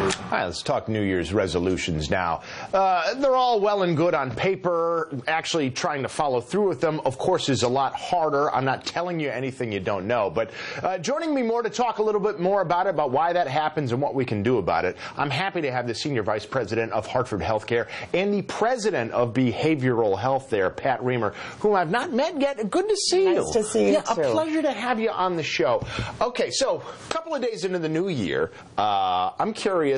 All right, let's talk New Year's resolutions now. They're all well and good on paper. Actually trying to follow through with them, of course, is a lot harder. I'm not telling you anything you don't know. But joining me more to talk a little bit more about it, about why that happens and what we can do about it, I'm happy to have the Senior Vice President of Hartford Healthcare and the President of Behavioral Health there, Pat Reamer, whom I've not met yet. Good to see you. Nice to see you, yeah, too. A pleasure to have you on the show. Okay, so a couple of days into the new year, I'm curious,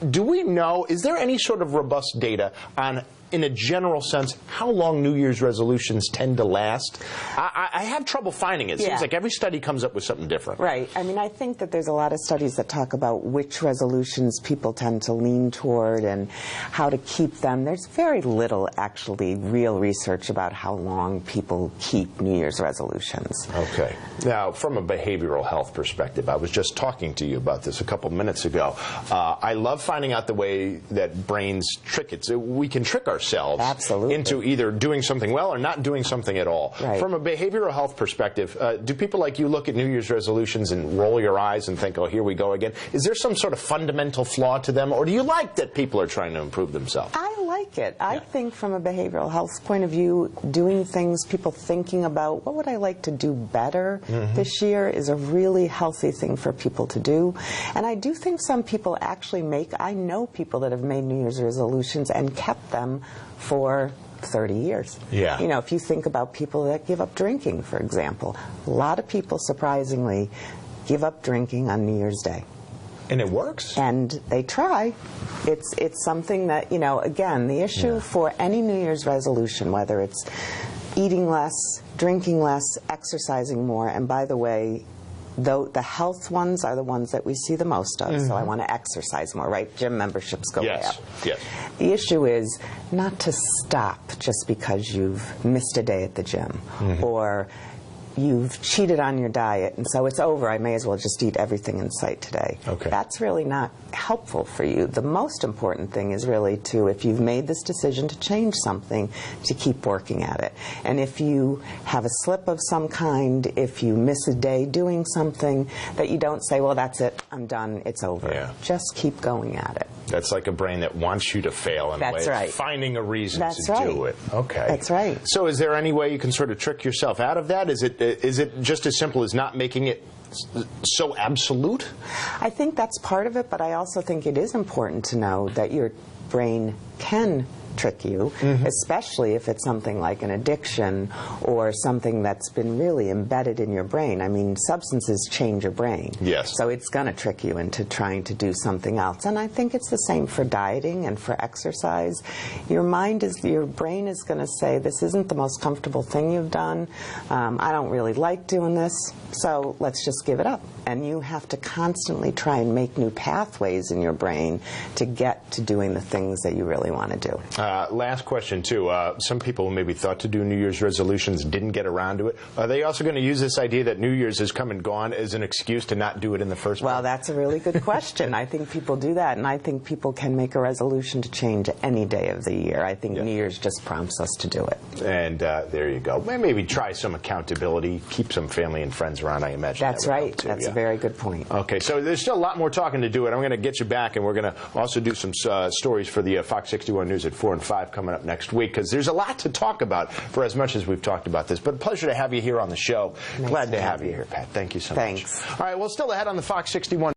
do we know, is there any sort of robust data on, in a general sense, how long New Year's resolutions tend to last? I have trouble finding it. It seems like every study comes up with something different. Right. I mean, I think that there's a lot of studies that talk about which resolutions people tend to lean toward and how to keep them. There's very little, actually, real research about how long people keep New Year's resolutions. Okay. Now, from a behavioral health perspective, I was just talking to you about this a couple minutes ago. I love finding out the way that brains trick it. So we can trick ourselves into either doing something well or not doing something at all. Right. From a behavioral health perspective, do people like you look at New Year's resolutions and roll your eyes and think, oh, here we go again? Is there some sort of fundamental flaw to them, or do you like that people are trying to improve themselves? I like it. I think from a behavioral health point of view, doing things, people thinking about what would I like to do better this year is a really healthy thing for people to do. And I do think some people actually I know people that have made New Year's resolutions and kept them for 30 years. Yeah. You know, if you think about people that give up drinking, for example, a lot of people, surprisingly, give up drinking on New Year's Day. And it works? And they try. It's something that, you know, again, the issue for any New Year's resolution, whether it's eating less, drinking less, exercising more, and by the way, the health ones are the ones that we see the most of, so I want to exercise more, right? Gym memberships go way up. Yes. The issue is not to stop just because you've missed a day at the gym, or you've cheated on your diet, and so it's over. I may as well just eat everything in sight today. Okay. That's really not helpful for you. The most important thing is really to, if you've made this decision to change something, to keep working at it. And if you have a slip of some kind, if you miss a day doing something, that you don't say, well, that's it, I'm done, it's over. Yeah. Just keep going at it. That's like a brain that wants you to fail in a way of finding a reason to do it. Okay. That's right. So is there any way you can sort of trick yourself out of that? Is it just as simple as not making it so absolute? I think that's part of it, but I also think it is important to know that your brain can trick you, especially if it's something like an addiction or something that's been really embedded in your brain. I mean, substances change your brain. Yes. So it's going to trick you into trying to do something else. And I think it's the same for dieting and for exercise. Your brain is going to say, this isn't the most comfortable thing you've done. I don't really like doing this, so let's just give it up. And you have to constantly try and make new pathways in your brain to get to doing the things that you really want to do. Last question, too. Some people who maybe thought to do New Year's resolutions didn't get around to it. Are they also going to use this idea that New Year's has come and gone as an excuse to not do it in the first place? Well, that's a really good question. I think people do that, and I think people can make a resolution to change any day of the year. I think New Year's just prompts us to do it. And there you go. Maybe try some accountability, keep some family and friends around, I imagine. That's right. That's a very good point. Okay, so there's still a lot more talking to do, and I'm going to get you back, and we're going to also do some stories for the Fox 61 News at 4 and 5 coming up next week, because there's a lot to talk about for as much as we've talked about this. But a pleasure to have you here on the show. Nice Glad to have you you here, Pat. Thank you so much. Thanks. All right, well, still ahead on the Fox 61